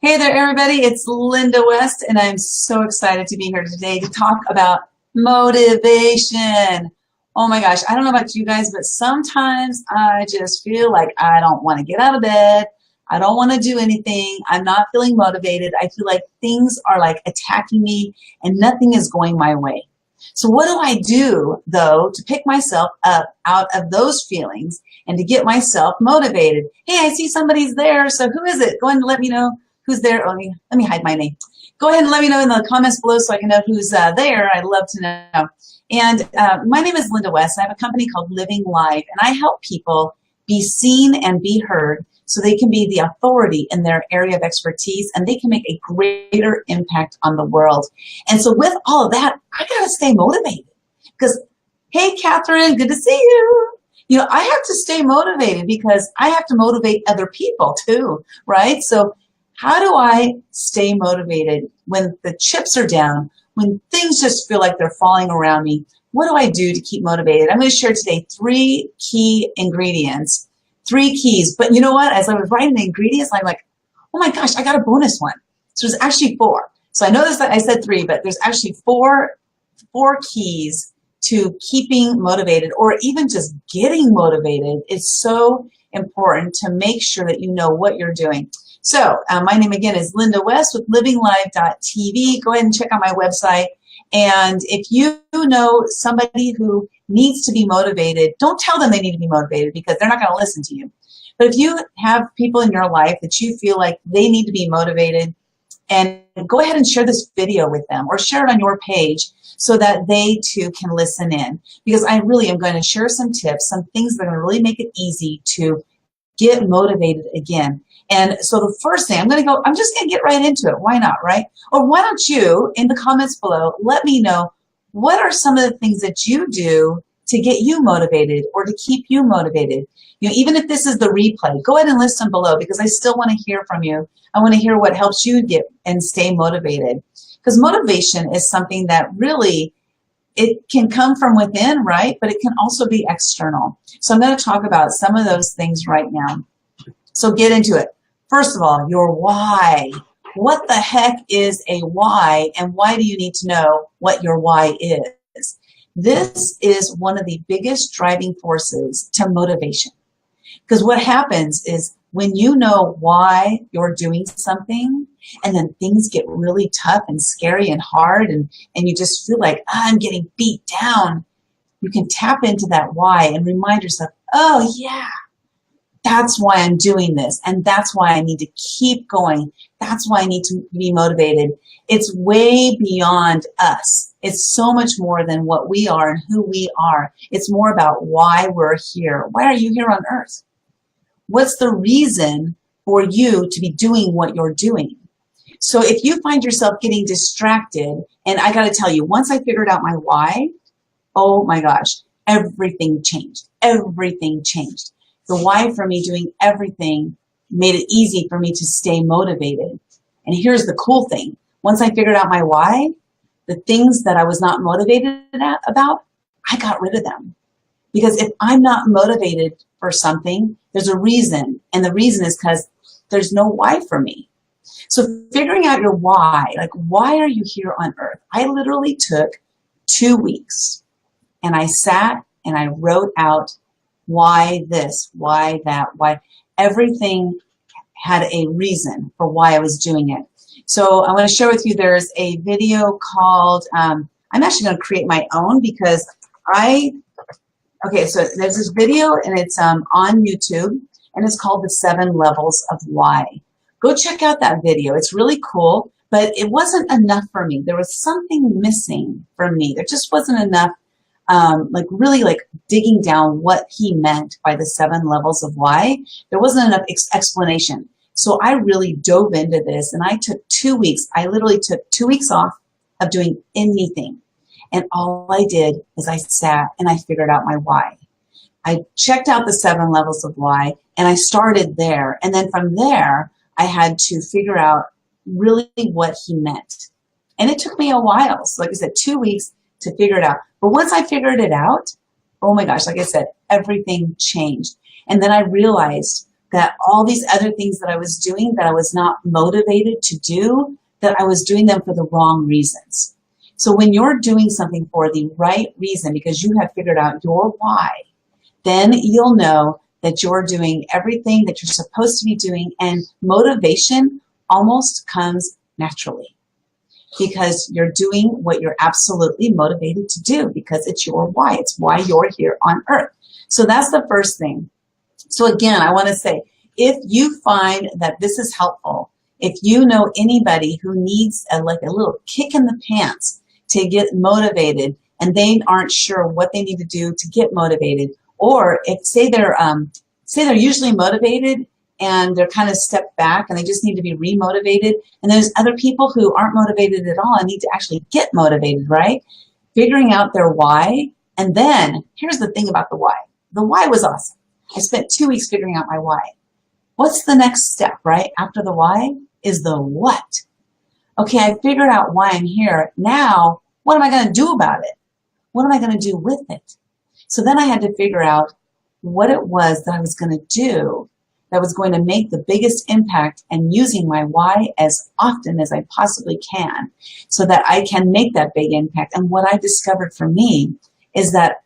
Hey there, everybody. It's Linda West, and I'm so excited to be here today to talk about motivation. Oh my gosh, I don't know about you guys, but sometimes I just feel like I don't want to get out of bed. I don't want to do anything. I'm not feeling motivated. I feel like things are like attacking me and nothing is going my way. So what do I do, though, to pick myself up out of those feelings and to get myself motivated? Hey, I see somebody's there, so who is it? Go ahead and let me know who's there. Oh, let me hide my name. Go ahead and let me know in the comments below so I can know who's there. I'd love to know. And my name is Linda West. I have a company called Living Life, and I help people be seen and be heard so they can be the authority in their area of expertise and they can make a greater impact on the world. And so with all of that, I got to stay motivated because, hey, Catherine, good to see you. You know, I have to stay motivated because I have to motivate other people too, right? So how do I stay motivated when the chips are down, when things just feel like they're falling around me? What do I do to keep motivated? I'm going to share today 3 key ingredients, 3 keys. But you know what? As I was writing the ingredients, I'm like, oh my gosh, I got a bonus one. So there's actually 4. So I know this, I said 3, but there's actually four keys to keeping motivated or even just getting motivated. It's so important to make sure that you know what you're doing. So my name again is Linda West with livinglive.tv. Go ahead and check out my website. And if you know somebody who needs to be motivated, don't tell them they need to be motivated because they're not going to listen to you. But if you have people in your life that you feel like they need to be motivated, and go ahead and share this video with them or share it on your page so that they too can listen in. Because I really am going to share some tips, some things that are going to really make it easy to get motivated again. And so the first thing, I'm just going to get right into it. Why not, right? Or why don't you, in the comments below, let me know what are some of the things that you do to get you motivated or to keep you motivated. You know, even if this is the replay, go ahead and list them below because I still want to hear from you. I want to hear what helps you get and stay motivated. Because motivation is something that really, it can come from within, right? But it can also be external. So I'm going to talk about some of those things right now. So get into it. First of all, your why. What the heck is a why, and why do you need to know what your why is? This is one of the biggest driving forces to motivation. Because what happens is when you know why you're doing something, and then things get really tough and scary and hard, and you just feel like, I'm getting beat down, you can tap into that why and remind yourself, oh yeah, that's why I'm doing this, and that's why I need to keep going. That's why I need to be motivated. It's way beyond us. It's so much more than what we are and who we are. It's more about why we're here. Why are you here on earth? What's the reason for you to be doing what you're doing? So if you find yourself getting distracted, and I got to tell you, once I figured out my why, oh my gosh, everything changed. Everything changed. The why for me doing everything made it easy for me to stay motivated. And here's the cool thing. Once I figured out my why, the things that I was not motivated about, I got rid of them. Because if I'm not motivated for something, there's a reason. And the reason is because there's no why for me. So figuring out your why, like why are you here on earth? I literally took 2 weeks and I sat and I wrote out why this, why that, why everything had a reason for why I was doing it. So I want to share with you, there's a video called, I'm actually going to create my own because okay, so there's this video and it's on YouTube and it's called The 7 Levels of Why. Go check out that video. It's really cool, but it wasn't enough for me. There was something missing for me. There just wasn't enough really digging down what he meant by the 7 levels of why. There wasn't enough explanation. So I really dove into this and I took 2 weeks. I literally took 2 weeks off of doing anything. And all I did is I sat and I figured out my why. I checked out the 7 levels of why and I started there. And then from there, I had to figure out really what he meant. And it took me a while. So like I said, 2 weeks to figure it out. But once I figured it out, oh my gosh, like I said, everything changed. And then I realized that all these other things that I was doing that I was not motivated to do, that I was doing them for the wrong reasons. So when you're doing something for the right reason, because you have figured out your why, then you'll know that you're doing everything that you're supposed to be doing, and motivation almost comes naturally because you're doing what you're absolutely motivated to do because it's your why. It's why you're here on earth. So that's the first thing. So again, I want to say, if you find that this is helpful, if you know anybody who needs like a little kick in the pants to get motivated and they aren't sure what they need to do to get motivated, or if say they're usually motivated and they're kind of stepped back and they just need to be remotivated, and there's other people who aren't motivated at all and need to actually get motivated, right? Figuring out their why. And then here's the thing about the why. The why was awesome. I spent 2 weeks figuring out my why. What's the next step, right? After the why is the what. Okay, I figured out why I'm here. Now, what am I going to do about it? What am I going to do with it? So then I had to figure out what it was that I was going to do that was going to make the biggest impact, and using my why as often as I possibly can so that I can make that big impact. And what I discovered for me is that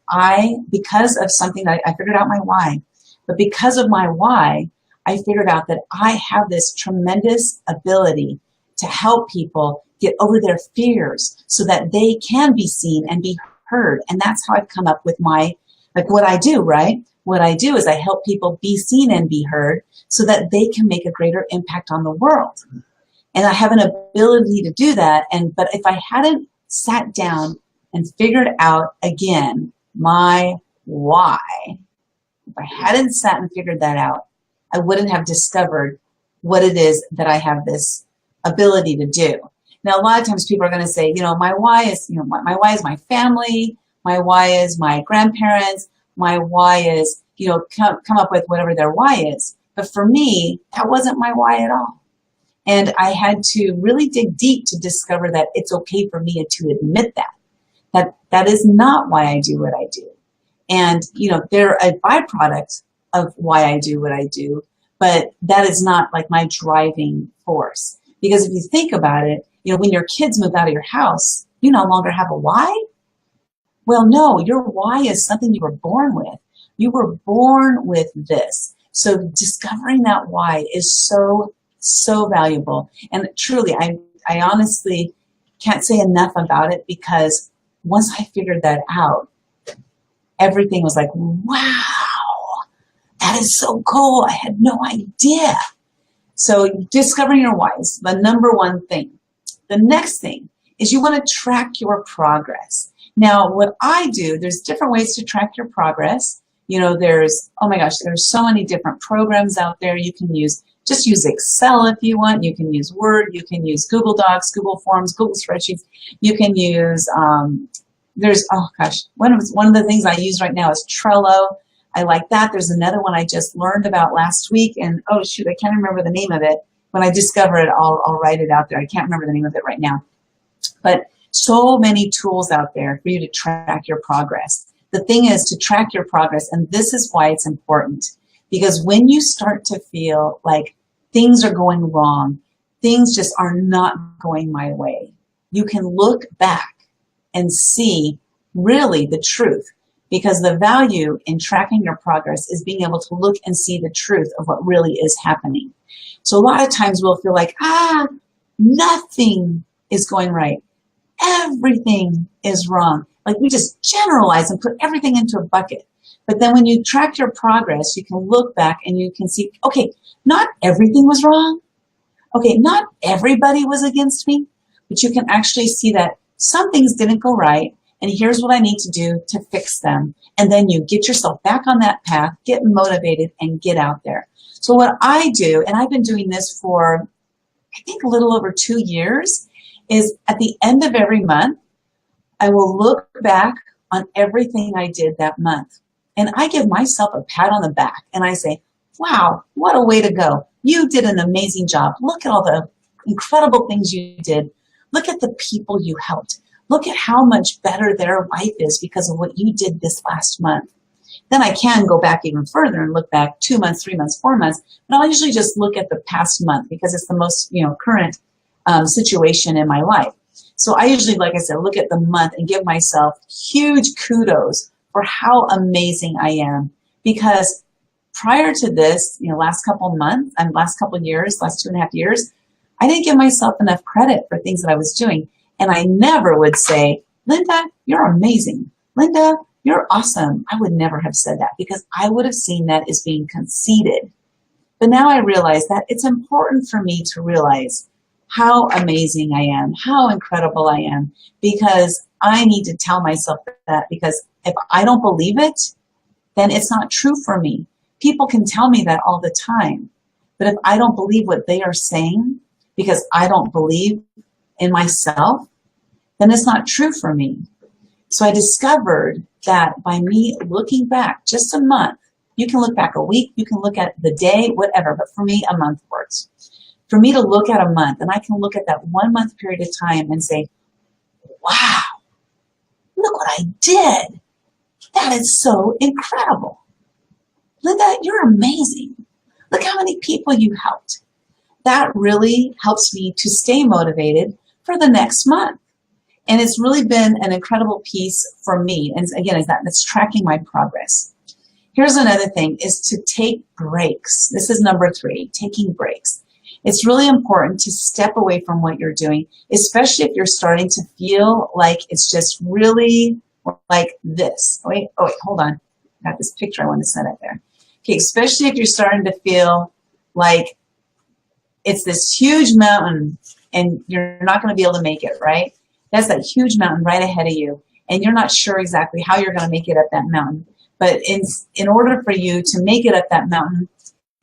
because of something that I figured out my why, but because of my why, I figured out that I have this tremendous ability to help people get over their fears so that they can be seen and be heard. And that's how I've come up with what I do, right? What I do is I help people be seen and be heard so that they can make a greater impact on the world. And I have an ability to do that. But if I hadn't sat down and figured out again my why, if I hadn't sat and figured that out, I wouldn't have discovered what it is that I have this ability to do. Now, a lot of times people are going to say, my why is, my why is my family. My why is my grandparents. My why is, come up with whatever their why is. But for me, that wasn't my why at all. And I had to really dig deep to discover that it's okay for me to admit that is not why I do what I do. And, they're a byproduct of why I do what I do, but that is not like my driving force. Because if you think about it, when your kids move out of your house, you no longer have a why. Well, no, your why is something you were born with. You were born with this. So discovering that why is so, so valuable. And truly, I honestly can't say enough about it, because once I figured that out, everything was like, wow, that is so cool. I had no idea. So discovering your why is the number one thing. The next thing is you want to track your progress. Now, what I do, there's different ways to track your progress. There's so many different programs out there you can use. Just use Excel if you want. You can use Word. You can use Google Docs, Google Forms, Google Spreadsheets. You can use, one of the things I use right now is Trello. I like that. There's another one I just learned about last week, and oh shoot, I can't remember the name of it. When I discover it, I'll write it out there. I can't remember the name of it right now. But so many tools out there for you to track your progress. The thing is to track your progress, and this is why it's important. Because when you start to feel like things are going wrong, things just are not going my way, you can look back and see really the truth. Because the value in tracking your progress is being able to look and see the truth of what really is happening. So a lot of times we'll feel like, nothing is going right. Everything is wrong. Like we just generalize and put everything into a bucket. But then when you track your progress, you can look back and you can see, okay, not everything was wrong. Okay, not everybody was against me, but you can actually see that some things didn't go right, and here's what I need to do to fix them. And then you get yourself back on that path, get motivated, and get out there. So what I do, and I've been doing this for, I think, a little over 2 years, is at the end of every month, I will look back on everything I did that month. And I give myself a pat on the back, and I say, wow, what a way to go. You did an amazing job. Look at all the incredible things you did. Look at the people you helped. Look at how much better their life is because of what you did this last month. Then I can go back even further and look back 2 months, 3 months, 4 months, but I'll usually just look at the past month because it's the most, current situation in my life. So I usually, like I said, look at the month and give myself huge kudos for how amazing I am. Because prior to this, last couple months and last couple years, last 2.5 years, I didn't give myself enough credit for things that I was doing. And I never would say, Linda, you're amazing. Linda, you're awesome. I would never have said that because I would have seen that as being conceited. But now I realize that it's important for me to realize how amazing I am, how incredible I am, because I need to tell myself that, because if I don't believe it, then it's not true for me. People can tell me that all the time. But if I don't believe what they are saying, because I don't believe in myself, then it's not true for me. So I discovered that by me looking back just a month, you can look back a week, you can look at the day, whatever, but for me, a month works. For me to look at a month, and I can look at that 1 month period of time and say, wow, look what I did. That is so incredible. Linda, you're amazing. Look how many people you helped. That really helps me to stay motivated for the next month. And it's really been an incredible piece for me. And again, that's tracking my progress. Here's another thing, is to take breaks. This is number 3, taking breaks. It's really important to step away from what you're doing, especially if you're starting to feel like it's just really like this. Oh, wait, hold on. I got this picture I want to set up there. Okay, especially if you're starting to feel like it's this huge mountain and you're not going to be able to make it, right? That's that huge mountain right ahead of you, and you're not sure exactly how you're going to make it up that mountain. But in order for you to make it up that mountain,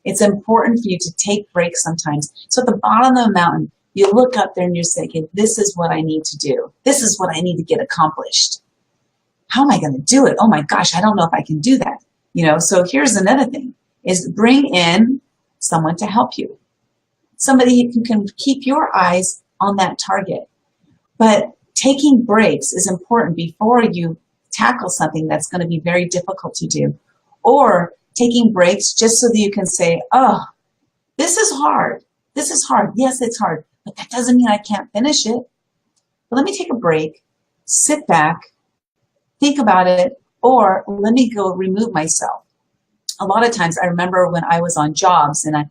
it's important for you to take breaks sometimes. So at the bottom of the mountain, you look up there and you're thinking, this is what I need to do. This is what I need to get accomplished. How am I going to do it? Oh my gosh, I don't know if I can do that. So here's another thing, is bring in someone to help you. Somebody who can keep your eyes on that target. But taking breaks is important before you tackle something that's going to be very difficult to do. Or taking breaks just so that you can say, oh, this is hard. This is hard. Yes, it's hard. But that doesn't mean I can't finish it. But let me take a break, sit back, think about it, or let me go remove myself. A lot of times I remember when I was on jobs and I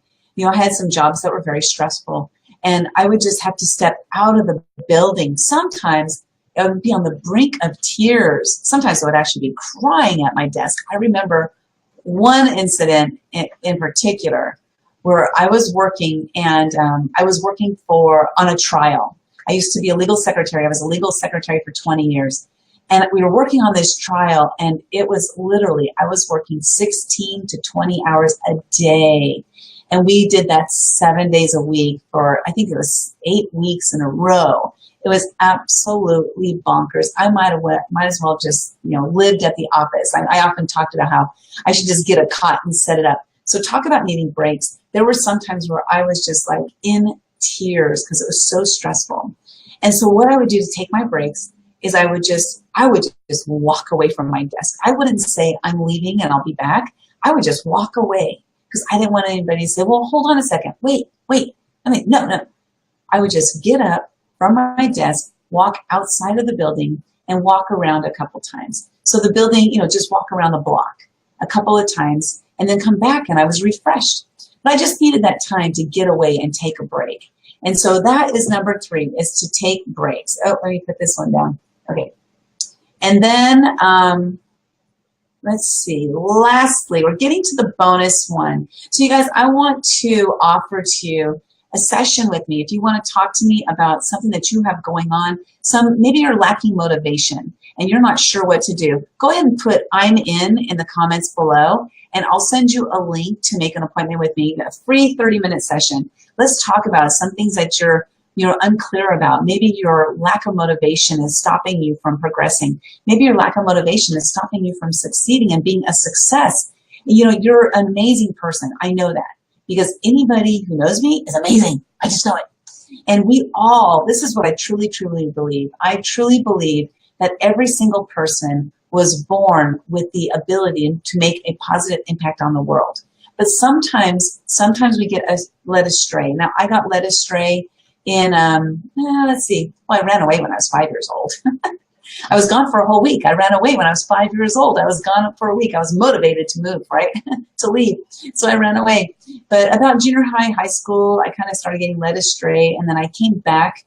had some jobs that were very stressful, and I would just have to step out of the building. Sometimes I would be on the brink of tears. Sometimes I would actually be crying at my desk. I remember one incident in particular where I was working, and I was working on a trial. I used to be a legal secretary. I was a legal secretary for 20 years. And we were working on this trial, and it was literally, I was working 16 to 20 hours a day. And we did that 7 days a week for, I think it was 8 weeks in a row. It was absolutely bonkers. I might as well just, lived at the office. I often talked about how I should just get a cot and set it up. So talk about needing breaks. There were some times where I was just like in tears because it was so stressful. And so what I would do to take my breaks is I would just walk away from my desk. I wouldn't say I'm leaving and I'll be back. I would just walk away because I didn't want anybody to say, well, hold on a second. Wait. No. I would just get up from my desk, walk outside of the building, and walk around a couple times. So the building, just walk around the block a couple of times and then come back, and I was refreshed. But I just needed that time to get away and take a break. And so that is number 3, is to take breaks. Oh, let me put this one down. Okay. And then, let's see, lastly, we're getting to the bonus one. So you guys, I want to offer to you a session with me. If you want to talk to me about something that you have going on, maybe you're lacking motivation and you're not sure what to do, go ahead and put I'm in the comments below, and I'll send you a link to make an appointment with me, a free 30-minute session. Let's talk about some things that you're unclear about. Maybe your lack of motivation is stopping you from progressing. Maybe your lack of motivation is stopping you from succeeding and being a success. You're an amazing person. I know that because anybody who knows me is amazing. I just know it. And this is what I truly, truly believe. I truly believe that every single person was born with the ability to make a positive impact on the world. But sometimes we get led astray. Now, I got led astray in, let's see, well, I ran away when I was 5 years old. I was gone for a whole week. I ran away when I was 5 years old. I was gone for a week. I was motivated to move, right? To leave. So I ran away. But about junior high, high school, I kind of started getting led astray. And then I came back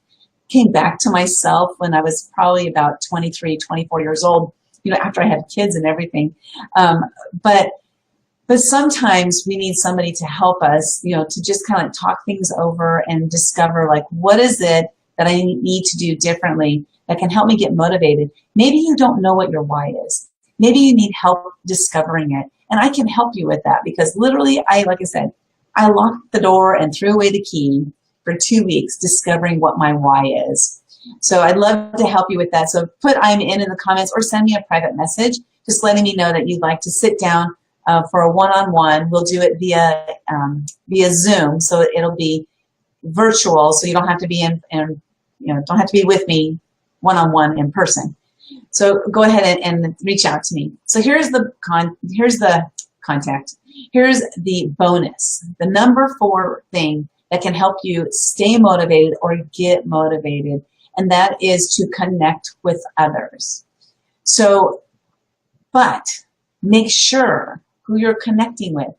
to myself when I was probably about 23, 24 years old, after I had kids and everything. But sometimes we need somebody to help us, to just kind of talk things over and discover, like, what is it that I need to do differently that can help me get motivated? Maybe you don't know what your why is. Maybe you need help discovering it. And I can help you with that, because literally, like I said, I locked the door and threw away the key for 2 weeks discovering what my why is. So I'd love to help you with that. So put I'm in the comments, or send me a private message just letting me know that you'd like to sit down for a one-on-one. We'll do it via Zoom, so it'll be virtual, so you don't have to be don't have to be with me one-on-one in person. So go ahead and reach out to me. So here's the contact. Here's the bonus, the number 4 thing that can help you stay motivated or get motivated, and that is to connect with others. So, but make sure who you're connecting with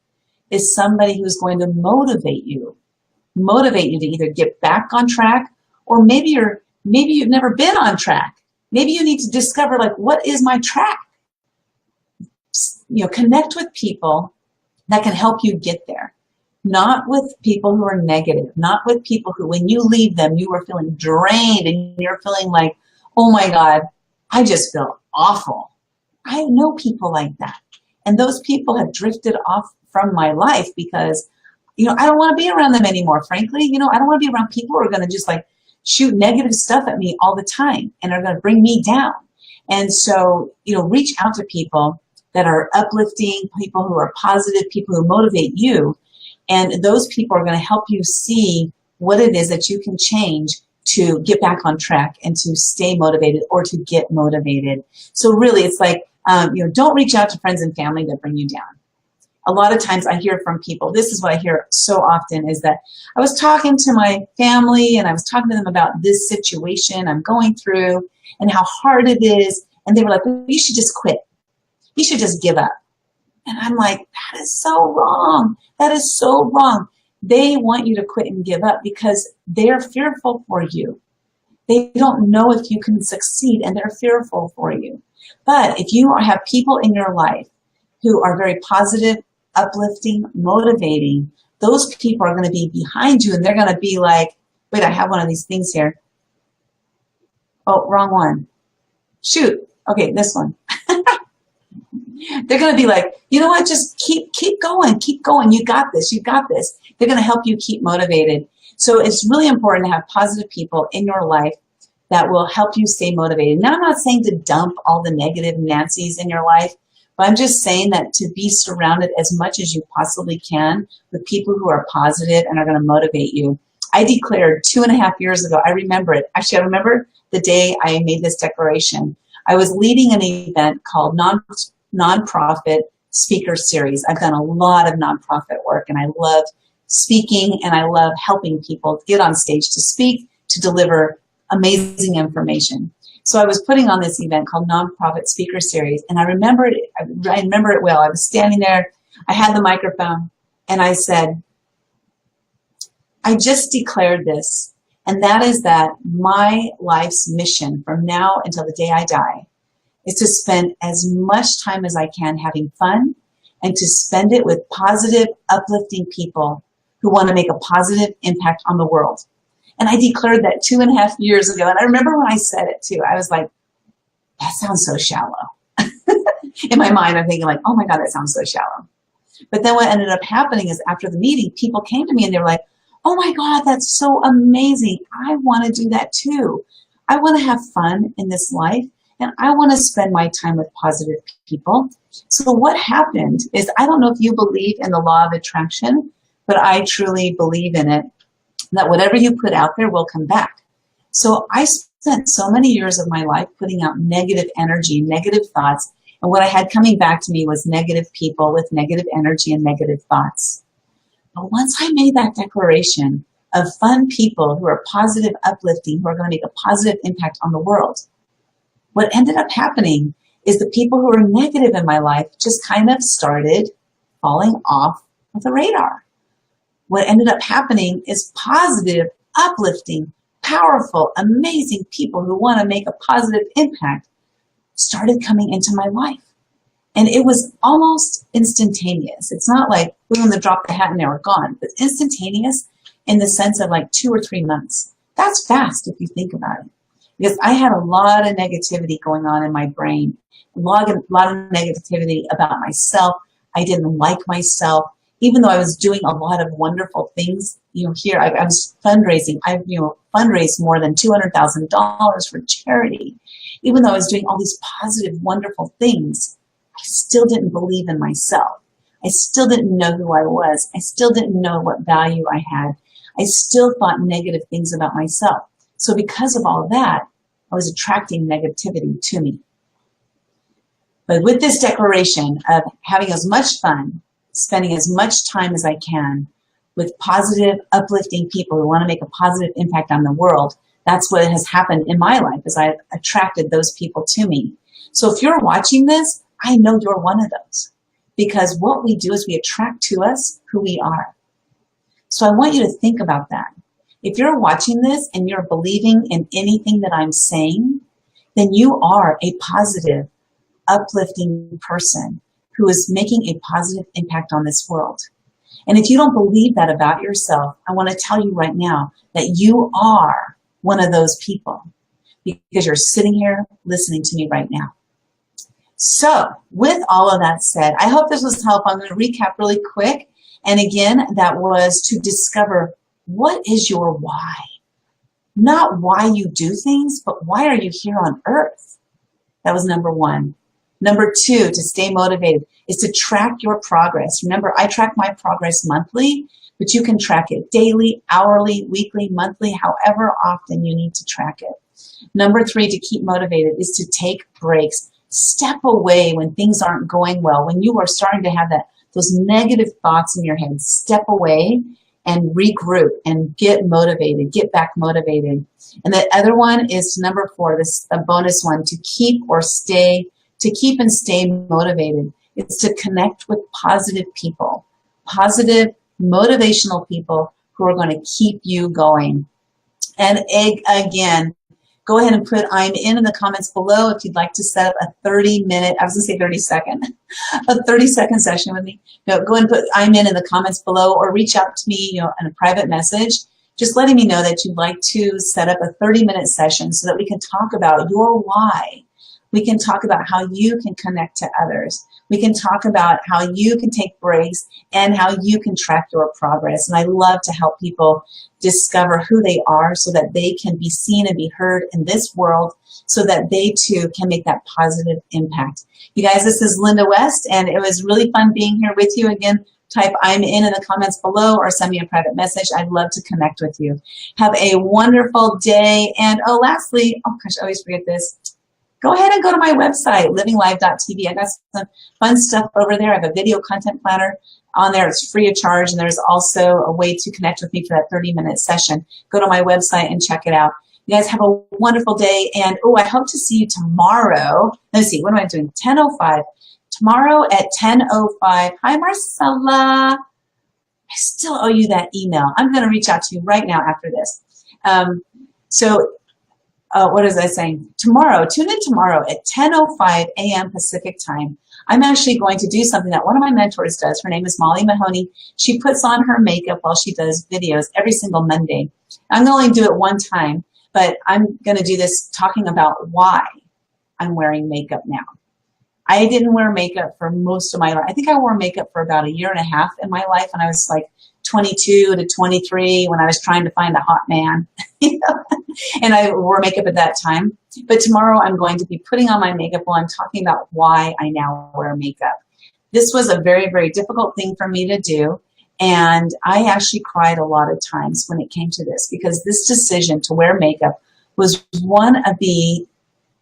is somebody who's going to motivate you to either get back on track, or maybe you've never been on track. Maybe you need to discover, like, what is my track? Connect with people that can help you get there. Not with people who are negative, not with people who, when you leave them, you are feeling drained and you're feeling like, oh my God, I just feel awful. I know people like that. And those people have drifted off from my life because, I don't want to be around them anymore, frankly. I don't want to be around people who are going to just like shoot negative stuff at me all the time and are going to bring me down. And so, reach out to people that are uplifting, people who are positive, people who motivate you. And those people are going to help you see what it is that you can change to get back on track and to stay motivated or to get motivated. So really, it's like, don't reach out to friends and family that bring you down. A lot of times I hear from people, this is what I hear so often, is that I was talking to my family and I was talking to them about this situation I'm going through and how hard it is. And they were like, well, you should just quit. You should just give up. And I'm like, that is so wrong. That is so wrong. They want you to quit and give up because they're fearful for you. They don't know if you can succeed and they're fearful for you. But if you have people in your life who are very positive, uplifting, motivating, those people are going to be behind you and they're going to be like, wait, I have one of these things here. Oh, wrong one. Shoot. Okay, this one. They're going to be like, you know what, just keep going, keep going. You got this, you got this. They're going to help you keep motivated. So it's really important to have positive people in your life that will help you stay motivated. Now, I'm not saying to dump all the negative Nancys in your life, but I'm just saying that to be surrounded as much as you possibly can with people who are positive and are going to motivate you. I declared 2.5 years ago, I remember it. Actually, I remember the day I made this declaration. I was leading an event called Nonprofit Speaker Series. I've done a lot of nonprofit work and I love speaking and I love helping people get on stage to speak, to deliver amazing information. So I was putting on this event called Nonprofit Speaker Series, and I remember it well. I was standing there, I had the microphone, and I said, I just declared this, and that is that my life's mission from now until the day I die is to spend as much time as I can having fun and to spend it with positive, uplifting people who want to make a positive impact on the world. And I declared that 2.5 years ago. And I remember when I said it too, I was like, that sounds so shallow. In my mind, I'm thinking like, oh my God, that sounds so shallow. But then what ended up happening is after the meeting, people came to me and they were like, oh my God, that's so amazing. I want to do that too. I want to have fun in this life and I want to spend my time with positive people. So what happened is, I don't know if you believe in the law of attraction, but I truly believe in it, that whatever you put out there will come back. So I spent so many years of my life putting out negative energy, negative thoughts, And what I had coming back to me was negative people with negative energy and negative thoughts. But once I made that declaration of fun people who are positive, uplifting, who are going to make a positive impact on the world, what ended up happening is the people who were negative in my life just kind of started falling off of the radar. What ended up happening is positive, uplifting, powerful, amazing people who want to make a positive impact started coming into my life. And it was almost instantaneous. It's not like, boom, they dropped the hat and they were gone, but instantaneous in the sense of like 2 or 3 months. That's fast if you think about it. Because I had a lot of negativity going on in my brain, a lot of negativity about myself. I didn't like myself, even though I was doing a lot of wonderful things. Here I was fundraising. I fundraised more than $200,000 for charity. Even though I was doing all these positive, wonderful things, I still didn't believe in myself. I still didn't know who I was. I still didn't know what value I had. I still thought negative things about myself. So because of all of that, I was attracting negativity to me. But with this declaration of having as much fun, spending as much time as I can with positive, uplifting people who want to make a positive impact on the world, that's what has happened in my life, is I've attracted those people to me. So if you're watching this, I know you're one of those. Because what we do is we attract to us who we are. So I want you to think about that. If you're watching this and you're believing in anything that I'm saying, then you are a positive, uplifting person who is making a positive impact on this world. And if you don't believe that about yourself, I want to tell you right now that you are one of those people, because you're sitting here listening to me right now. So with all of that said, I hope this was helpful. I'm going to recap really quick. And again, that was to discover, what is your why? Not why you do things, but why are you here on earth? That was number 1. Number 2, to stay motivated, is to track your progress. Remember, I track my progress monthly, but you can track it daily, hourly, weekly, monthly, however often you need to track it. Number 3, to keep motivated, is to take breaks. Step away when things aren't going well, when you are starting to have those negative thoughts in your head. Step away and regroup and get motivated, get back motivated. And the other one is number 4, this a bonus one, to keep and stay motivated. It's to connect with positive people, positive, motivational people who are going to keep you going. And again, go ahead and put I'm in the comments below if you'd like to set up a 30-minute, I was going to say 30-second, a 30-second session with me. No, go ahead and put I'm in the comments below, or reach out to me, in a private message, just letting me know that you'd like to set up a 30-minute session so that we can talk about your why. We can talk about how you can connect to others. We can talk about how you can take breaks and how you can track your progress. And I love to help people discover who they are so that they can be seen and be heard in this world, so that they too can make that positive impact. You guys, this is Linda West, and it was really fun being here with you. Again, type I'm in the comments below or send me a private message. I'd love to connect with you. Have a wonderful day. And lastly, oh gosh, I always forget this. Go ahead and go to my website, livinglive.tv. I got some fun stuff over there. I have a video content planner on there. It's free of charge. And there's also a way to connect with me for that 30-minute session. Go to my website and check it out. You guys have a wonderful day. And I hope to see you tomorrow. Let's see, what am I doing? 10:05. Tomorrow at 10:05. Hi, Marcella. I still owe you that email. I'm going to reach out to you right now after this. What was I saying? Tomorrow, tune in tomorrow at 10:05 a.m. Pacific time. I'm actually going to do something that one of my mentors does. Her name is Molly Mahoney. She puts on her makeup while she does videos every single Monday. I'm going to only do it one time, but I'm going to do this talking about why I'm wearing makeup now. I didn't wear makeup for most of my life. I think I wore makeup for about 1.5 years in my life when I was like 22 to 23, when I was trying to find a hot man, and I wore makeup at that time. But tomorrow I'm going to be putting on my makeup while I'm talking about why I now wear makeup. This was a very, very difficult thing for me to do. And I actually cried a lot of times when it came to this, because this decision to wear makeup was one of the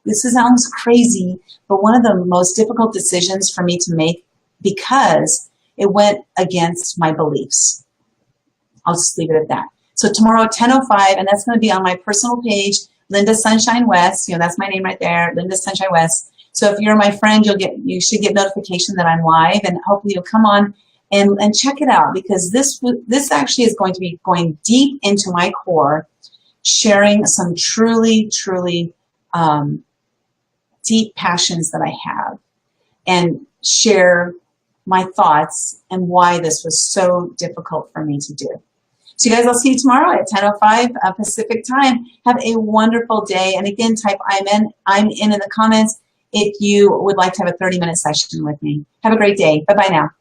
This sounds crazy, but one of the most difficult decisions for me to make because it went against my beliefs. I'll just leave it at that. So tomorrow at 10:05, and that's going to be on my personal page, Linda Sunshine West. That's my name right there, Linda Sunshine West. So if you're my friend, you should get notification that I'm live, and hopefully you'll come on and check it out, because this actually is going to be going deep into my core, sharing some truly, truly deep passions that I have, and share my thoughts and why this was so difficult for me to do. So you guys, I'll see you tomorrow at 10:05 Pacific time. Have a wonderful day. And again, type I'm in the comments if you would like to have a 30-minute session with me. Have a great day. Bye-bye now.